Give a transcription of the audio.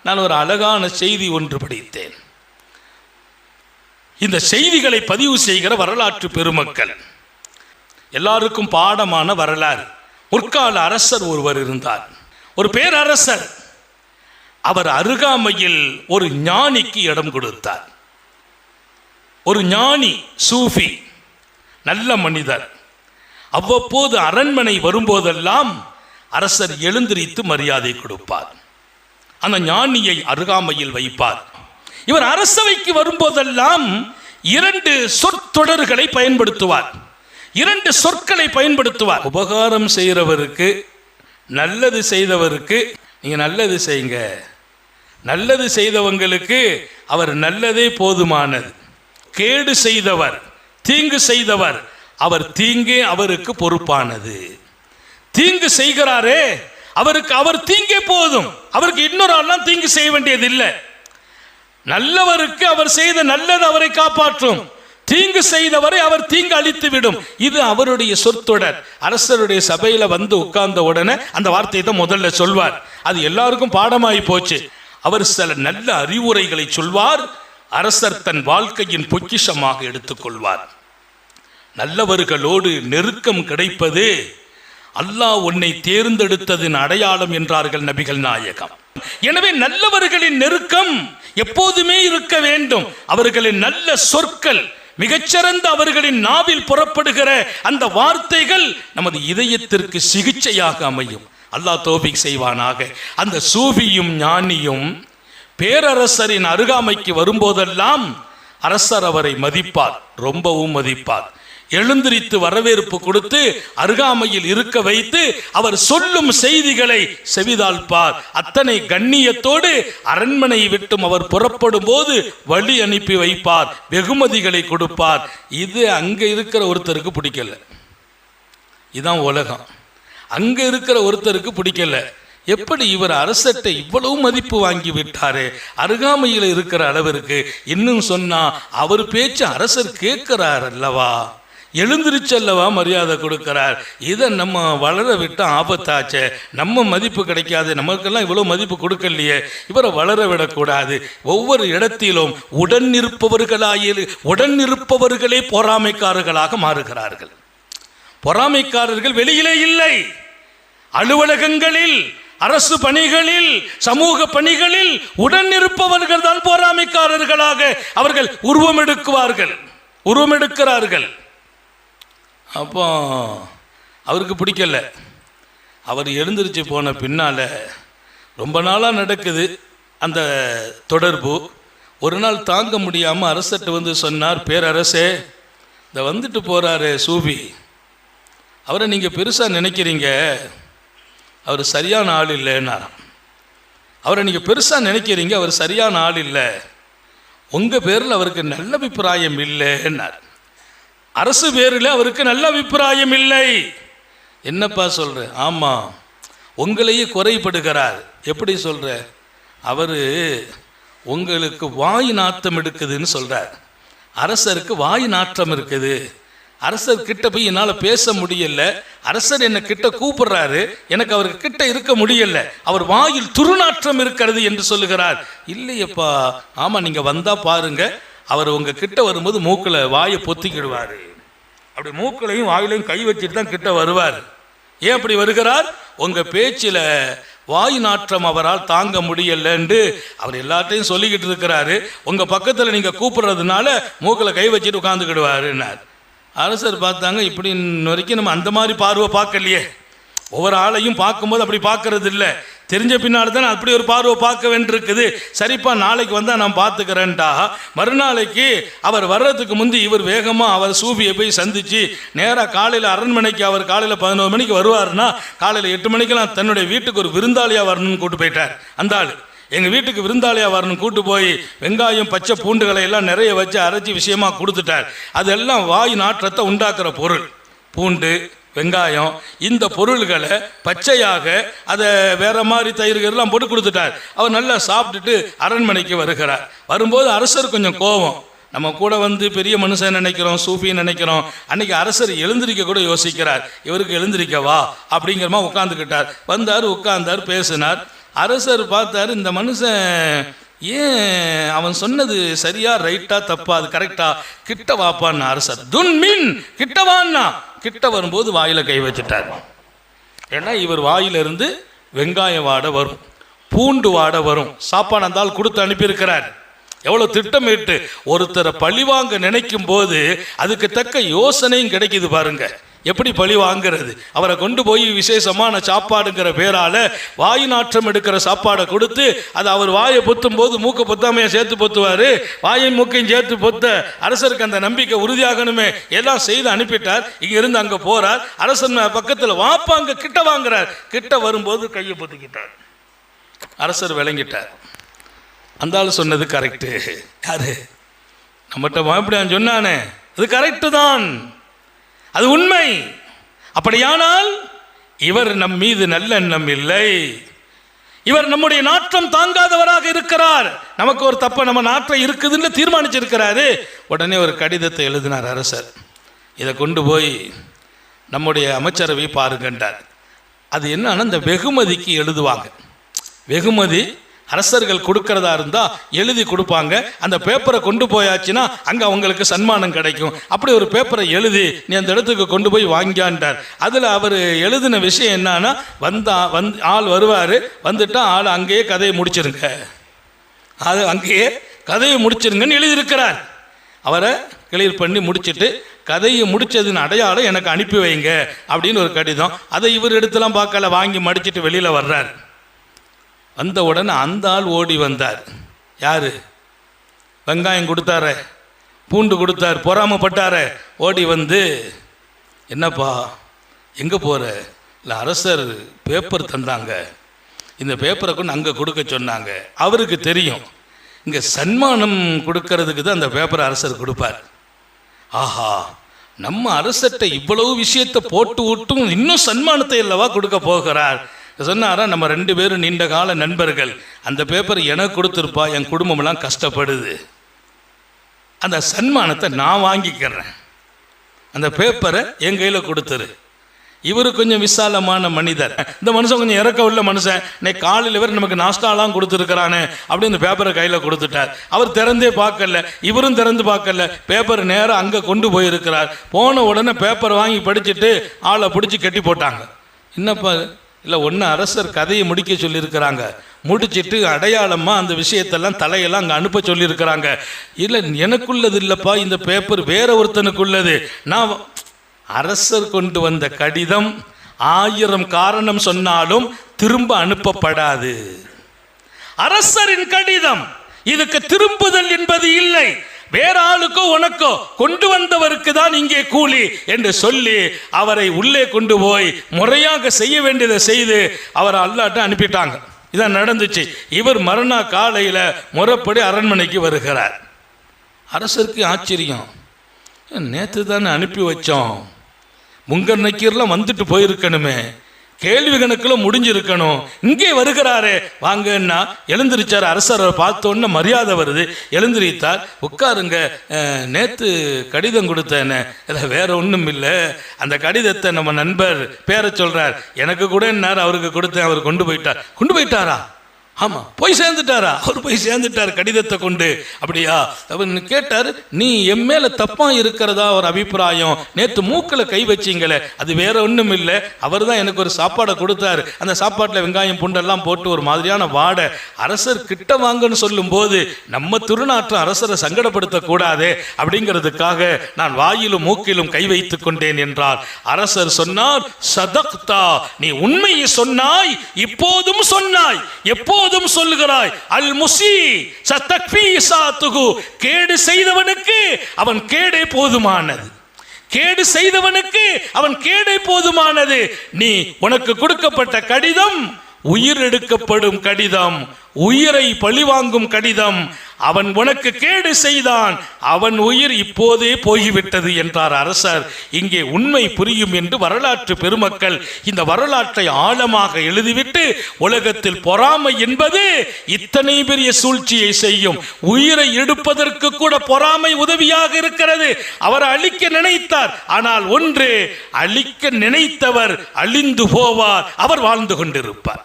நான் ஒரு அழகான செய்தி ஒன்று படித்தேன். இந்த செய்திகளை பதிவு செய்கிற வரலாற்று பெருமக்கள் எல்லாருக்கும் பாடமான வரலாறு. முற்கால அரசர் ஒருவர் இருந்தார், ஒரு பேரரசர். அவர் அருகாமையில் ஒரு ஞானிக்கு இடம் கொடுத்தார். ஒரு ஞானி, சூஃபி, நல்ல மனிதர். அவ்வப்போது அரண்மனை வரும்போதெல்லாம் அரசர் எழுந்திரித்து மரியாதை கொடுப்பார். அந்த ஞானியை அருகாமையில் வைப்பார். இவர் அரசவைக்கு வரும்போதெல்லாம் 2 சொற்றொடர்களை பயன்படுத்துவார். 2 சொற்களை பயன்படுத்துவார். உபகாரம் செய்கிறவருக்கு, நல்லது செய்தவருக்கு நீங்க நல்லது செய்யுங்க, நல்லது செய்தவங்களுக்கு அவர் நல்லதே போதுமானது. கேடு செய்தவர், தீங்கு செய்தவர், அவர் தீங்கே அவருக்கு பொறுப்பானது. தீங்கு செய்கிறாரே அவருக்கு அவர் தீங்கே போதும், அவருக்கு இன்னொரு ஆள்லாம் தீங்கு செய்ய வேண்டியது இல்லை. நல்லவருக்கு அவர் செய்த நல்லது அவரை காப்பாற்றும், தீங்கு செய்தவரை அவர் தீங்கு அளித்து விடும். இது அவருடைய சொற்றொடர். அரசருடைய சபையில வந்து உட்கார்ந்த உடனே அந்த வார்த்தையை தான் முதல்ல சொல்வார். அது எல்லாருக்கும் பாடமாகி போச்சு. அவர் சில நல்ல அறிவுரைகளை சொல்வார். அரசர் தன் வாழ்க்கையின் பொக்கிஷமாக எடுத்துக்கொள்வார். நல்லவர்களோடு நெருக்கம் கிடைப்பது அல்லாஹ் உன்னை தேர்ந்தெடுத்ததின் அடையாளம் என்றார்கள் நபிகள் நாயகம். எனவே நல்லவர்களின் நெருக்கம் எப்போதுமே இருக்க வேண்டும். அவர்களின் நல்ல சொற்கள், மிகச்சிறந்த அவர்களின் நாவில் புறப்படுகிற அந்த வார்த்தைகள் நமது இதயத்திற்கு சிகிச்சையாக அமையும். அல்லாஹ் தௌஃபீக் செய்வானாக. அந்த சூஃபியும் ஞானியும் பேரரசரின் அருகாமைக்கு வரும்போதெல்லாம் அரசர் அவரை மதிப்பார், ரொம்பவும் மதிப்பார். எழுந்திரித்து வரவேற்பு கொடுத்து அருகாமையில் இருக்க வைத்து அவர் சொல்லும் செய்திகளை செவிதாழ்ப்பார். அத்தனை கண்ணியத்தோடு அரண்மனையை விட்டும் அவர் புறப்படும் போது வழி அனுப்பி வைப்பார், வெகுமதிகளை கொடுப்பார். இது அங்க இருக்கிற ஒருத்தருக்கு பிடிக்கல. இதுதான் உலகம். அங்க இருக்கிற ஒருத்தருக்கு பிடிக்கல. எப்படி இவர் அரசர்கிட்ட இவ்வளவு மதிப்பு வாங்கி விட்டாரு, அருகாமையில் இருக்கிற அளவிற்கு. இன்னும் சொன்னா அவர் பேச்சு அரசர் கேட்கிறார் அல்லவா, எழுந்திருச்சல்லவா மரியாதை கொடுக்கிறார். இதை நம்ம வளர விட்ட ஆபத்தாச்சே, நம்ம மதிப்பு கிடைக்காது, நமக்கெல்லாம் இவ்வளோ மதிப்பு கொடுக்கலையே, இவரை வளர விடக்கூடாது. ஒவ்வொரு இடத்திலும் உடன் இருப்பவர்களே பொறாமைக்காரர்களாக மாறுகிறார்கள். பொறாமைக்காரர்கள் வெளியிலே இல்லை, அலுவலகங்களில், அரசு பணிகளில், சமூக பணிகளில் உடன் இருப்பவர்கள் தான் பொறாமைக்காரர்களாக அவர்கள் உருவமெடுக்கிறார்கள். அப்போ அவருக்கு பிடிக்கல. அவர் எழுந்திருச்சு போன பின்னால் ரொம்ப நாளாக நடக்குது அந்த தொடர்பு. ஒரு நாள் தாங்க முடியாமல் அரசர்கிட்ட வந்து சொன்னார், பேரரசே, இந்த வந்துட்டு போகிறாரு சூஃபி, அவரை நீங்கள் பெருசாக நினைக்கிறீங்க, அவர் சரியான ஆள் இல்லைன்னாராம். அவரை நீங்கள் பெருசாக நினைக்கிறீங்க, அவர் சரியான ஆள் இல்லை, உங்கள் பேரில் அவருக்கு நல்ல அபிப்பிராயம் இல்லைன்னார். அரசு பேரில் அவருக்கு நல்ல அபிப்பிராயம் இல்லை. என்னப்பா சொல்ற? ஆமாம், உங்களையே குறைபடுகிறார். எப்படி சொல்ற? அவர் உங்களுக்கு வாய் நாட்டம் எடுக்குதுன்னு சொல்கிறார். அரசருக்கு வாய் நாட்டம் இருக்குது. அரசர் கிட்ட போய் என்னால் பேச முடியல, அரசர் என்னை கிட்ட கூப்பிடுறாரு, எனக்கு அவருக்கு கிட்ட இருக்க முடியல, அவர் வாயில் துர்நாற்றம் இருக்கிறது என்று சொல்லுகிறார். இல்லையப்பா, ஆமாம், நீங்கள் வந்தால் பாருங்க, அவர் உங்கள் கிட்ட வரும்போது மூக்கில் வாயை பொத்திக்கிடுவார். அப்படி மூக்கிலையும் வாயிலையும் கை வச்சுட்டு தான் கிட்ட வருவார். ஏன் அப்படி வருகிறார்? உங்கள் பேச்சில் வாய் நாற்றம் அவரால் தாங்க முடியலன்னு அவர் எல்லாத்தையும் சொல்லிக்கிட்டு இருக்கிறாரு. உங்கள் பக்கத்தில் நீங்கள் கூப்பிடுறதுனால மூக்கில் கை வச்சுட்டு உட்காந்துக்கிடுவாருன்னார். அரசர் பார்த்தாங்க, இப்படி வரைக்கும் நம்ம அந்த மாதிரி பார்வை பார்க்கலையே, ஒவ்வொரு ஆளையும் பார்க்கும்போது அப்படி பார்க்கறது இல்லை, தெரிஞ்ச பின்னால் தான் அப்படி ஒரு பார்வை பார்க்க வேண்டியிருக்குது. சரிப்பா, நாளைக்கு வந்தால் நான் பார்த்துக்கிறேன்ட்டா. மறுநாளைக்கு அவர் வர்றதுக்கு முந்தி இவர் வேகமாக அவர் சூஃபியை போய் சந்தித்து நேராக காலையில் அரண்மனைக்கு, அவர் காலையில் 11 மணிக்கு வருவார்னா காலையில் 8 மணிக்கெல்லாம் தன்னுடைய வீட்டுக்கு ஒரு விருந்தாளியாக வரணும்னு கூட்டு போயிட்டார். அந்த ஆள் எங்கள் வீட்டுக்கு விருந்தாளியாக வரணும் கூட்டு போய் வெங்காயம், பச்சை பூண்டுகளை எல்லாம் நிறைய வச்சு அரைச்சி விஷயமாக கொடுத்துட்டார். அதெல்லாம் வாய் நாற்றத்தை உண்டாக்குற பொருள். பூண்டு, வெங்காயம், இந்த பொருள்களை பச்சையாக அதை வேற மாதிரி தயிர்கள்லாம் போட்டு கொடுத்துட்டார். அவர் நல்லா சாப்பிட்டுட்டு அரண்மனைக்கு வருகிறார். வரும்போது அரசர் கொஞ்சம் கோபம். நம்ம கூட வந்து பெரிய மனுஷன் நினைக்கிறோம், சூஃபின்னு நினைக்கிறோம். அன்னைக்கு அரசர் எழுந்திரிக்க கூட யோசிக்கிறார். இவருக்கு எழுந்திரிக்கவா அப்படிங்கிறமா உட்காந்துக்கிட்டார். வந்தார், உட்கார்ந்தார், பேசினார். அரசர் பார்த்தாரு, இந்த மனுஷன் ஏன் அவன் சொன்னது சரியா ரைட்டா தப்பா, அது கரெக்டா, கிட்ட வாப்பான்னு அரசர். துன்மின், கிட்ட வான்னா. கிட்ட வரும்போது வாயில கை வச்சுட்டார். ஏன்னா இவர் வாயிலிருந்து வெங்காய வாடை வரும், பூண்டு வாடை வரும். சாப்பாடு அந்த ஆள் கொடுத்து அனுப்பியிருக்கிறார். எவ்வளோ திட்டமிட்டு ஒருத்தரை பழிவாங்க நினைக்கும் போது அதுக்கு தக்க யோசனையும் கிடைக்குது பாருங்க. எப்படி பழி வாங்கிறது? அவரை கொண்டு போய் விசேஷமான சாப்பாடுங்கிற பேரால வாயு நாற்றம் எடுக்கிற சாப்பாடை கொடுத்து அது அவர் வாயை பொத்தும் போது மூக்கை பொத்தாமையா சேர்த்து பொத்துவார். வாயும் மூக்கையும் சேர்த்து பொத்த அரசருக்கு அந்த நம்பிக்கை உறுதியாகணுமே, எல்லாம் செய்து அனுப்பிட்டார். இங்கிருந்து அங்கே போறார். அரசன் பக்கத்தில் வாப்பாங்க கிட்ட வாங்குறார். கிட்ட வரும்போது கையை பொத்துக்கிட்டார். அரசர் விளங்கிட்டார். அந்த ஆள் சொன்னது கரெக்டு. யாரு? நம்மகிட்ட மாப்பிடியான் சொன்னானே, அது கரெக்டு தான், அது உண்மை. அப்படியானால் இவர் நம் மீது நல்லெண்ணம் இல்லை, இவர் நம்முடைய நாற்றம் தாங்காதவராக இருக்கிறார். நமக்கு ஒரு தப்ப நம்ம நாற்றம் இருக்குதுன்னு தீர்மானிச்சிருக்கிறாரு. உடனே ஒரு கடிதத்தை எழுதினார் அரசர். இதை கொண்டு போய் நம்முடைய அமைச்சரவை பாருங்கன்றார். அது என்னன்னா இந்த வெகுமதிக்கு எழுதுவாங்க. வெகுமதி அரசர்கள் கொடுக்கறதா இருந்தால் எழுதி கொடுப்பாங்க. அந்த பேப்பரை கொண்டு போயாச்சுன்னா அங்கே அவங்களுக்கு சன்மானம் கிடைக்கும். அப்படி ஒரு பேப்பரை எழுதி நீ அந்த இடத்துக்கு கொண்டு போய் வாங்கியான்ட்டார். அதில் அவர் எழுதின விஷயம் என்னன்னா, ஆள் வருவார், வந்துட்டா ஆள் அங்கேயே கதையை முடிச்சிருங்க, அது அங்கேயே கதையை முடிச்சிருங்கன்னு எழுதியிருக்கிறார். அவரை கிளியர் பண்ணி முடிச்சுட்டு கதையை முடிச்சதுன்னு அடையாளம் எனக்கு அனுப்பி வைங்க அப்படின்னு ஒரு கடிதம். அதை இவர் எடுத்துலாம் பார்க்கல, வாங்கி மடிச்சுட்டு வெளியில் வர்றார். வந்த உடனே அந்த ஆள் ஓடி வந்தார். யாரு? வெங்காயம் கொடுத்தார, பூண்டு கொடுத்தார், பொறாமப்பட்டார. ஓடி வந்து, என்னப்பா எங்கே போகிற? இல்லை அரசர் பேப்பர் தந்தாங்க, இந்த பேப்பரை கொண்டு அங்கே கொடுக்க சொன்னாங்க. அவருக்கு தெரியும் இங்கே சன்மானம் கொடுக்கறதுக்கு தான் அந்த பேப்பரை அரசர் கொடுப்பார். ஆஹா, நம்ம அரசர்கிட்ட இவ்வளவு விஷயத்தை போட்டு விட்டும் இன்னும் சன்மானத்தை அல்லவா கொடுக்க போகிறார். சொன்னாரா, நம்ம 2 பேரும் நீண்ட கால நண்பர்கள், அந்த பேப்பர் எனக்கு கொடுத்துருப்பா, என் குடும்பமெல்லாம் கஷ்டப்படுது, அந்த சன்மானத்தை நான் வாங்கிக்கிறேன், அந்த பேப்பரை என் கையில் கொடுத்துரு. இவர் கொஞ்சம் விசாலமான மனிதர், இந்த மனுஷன் கொஞ்சம் இறக்க உள்ள மனுஷன். இன்னைக்கு காலையில் இவர் நமக்கு நாஸ்டாலாம் கொடுத்துருக்கிறானே அப்படி இந்த பேப்பரை கையில் கொடுத்துட்டார். அவர் திறந்தே பார்க்கல, இவரும் திறந்து பார்க்கல. பேப்பர் நேரம் அங்கே கொண்டு போயிருக்கிறார். போன உடனே பேப்பர் வாங்கி படிச்சுட்டு ஆளை பிடிச்சி கட்டி போட்டாங்க. என்னப்பா? இல்லை, ஒன்று அரசர் கதையை முடிக்க சொல்லியிருக்கிறாங்க, முடிச்சுட்டு அடையாளமாக அந்த விஷயத்தெல்லாம் தலையெல்லாம் அங்கே அனுப்ப சொல்லியிருக்கிறாங்க. இல்லை, எனக்குள்ளது இல்லைப்பா, இந்த பேப்பர் வேற ஒருத்தனுக்குள்ளது. நான் அரசர் கொண்டு வந்த கடிதம் 1000 காரணம் சொன்னாலும் திரும்ப அனுப்பப்படாது. அரசரின் கடிதம், இதுக்கு திரும்புதல் என்பது இல்லை. வேற ஆளுக்கோ உனக்கோ கொண்டு வந்தவருக்கு தான் இங்கே கூலி என்று சொல்லி அவரை உள்ளே கொண்டு போய் முறையாக செய்ய வேண்டியதை செய்து அவரை அல்லாட்ட அனுப்பிட்டாங்க. இதான் நடந்துச்சு. இவர் மறுநா காலையில் முறைப்படி அரண்மனைக்கு வருகிறார். அரசருக்கு ஆச்சரியம், நேற்று தானே அனுப்பி வச்சோம், முங்கர் நக்கீர்லாம் வந்துட்டு போயிருக்கணுமே, கேள்வி கணக்கில் முடிஞ்சிருக்கணும், இங்கே வருகிறாரே வாங்கன்னா எழுந்திருச்சார். அரசரை பார்த்தோன்னு மரியாதை வருது. எழுந்திரித்தார். உட்காருங்க, நேற்று கடிதம் கொடுத்தேன்னு. இல்லை, வேற ஒன்றும் இல்லை, அந்த கடிதத்தை நம்ம நண்பர் பேரை சொல்கிறார், எனக்கு கூட என்ன அவருக்கு கொடுத்தேன், அவர் கொண்டு போயிட்டாரா? ஆமாம், போய் சேர்ந்துட்டாரா? அவர் போய் சேர்ந்துட்டார் கடிதத்தை கொண்டு. அப்படியா? அவர் கேட்டார், நீ என் மேலே தப்பாக இருக்கிறதா ஒரு அபிப்பிராயம், நேற்று மூக்கில் கை வச்சிங்களே, அது வேற ஒன்றும் இல்லை, அவர் தான் எனக்கு ஒரு சாப்பாடை கொடுத்தாரு, அந்த சாப்பாட்டில் வெங்காயம் பூண்டெல்லாம் போட்டு ஒரு மாதிரியான வாடை. அரசர் கிட்ட வாங்கன்னு சொல்லும்போது நம்ம திருநாற்றம் அரசரை சங்கடப்படுத்தக்கூடாதே அப்படிங்கிறதுக்காக நான் வாயிலும் மூக்கிலும் கை வைத்து கொண்டேன் என்றார். அரசர் சொன்னார், சதக்தா, நீ உண்மையை சொன்னாய், இப்போதும் சொன்னாய், எப்போ சொல்லுகிறாய். அல் முசி சதக்ஃபி சாத்துகு, கேடு செய்தவனுக்கு அவன் கேடே போதுமானது, கேடு செய்தவனுக்கு அவன் கேடே போதுமானது. நீ உனக்கு கொடுக்கப்பட்ட கடிதம் உயிர் எடுக்கப்படும் கடிதம், உயிரை பழிவாங்கும் கடிதம். அவன் உனக்கு கேடு செய்தான், அவன் உயிர் இப்போதே போய்விட்டது என்றார் அரசர். இங்கே உண்மை புரியும் என்று வரலாற்று பெருமக்கள் இந்த வரலாற்றை ஆழமாக எழுதிவிட்டு, உலகத்தில் பொறாமை என்பது இத்தனை பெரிய சூழ்ச்சியை செய்யும், உயிரை எடுப்பதற்கு கூட பொறாமை உதவியாக இருக்கிறது. அவர் அழிக்க நினைத்தார், ஆனால் ஒன்று, அழிக்க நினைத்தவர் அழிந்து போவார், அவர் வாழ்ந்து கொண்டிருப்பார்.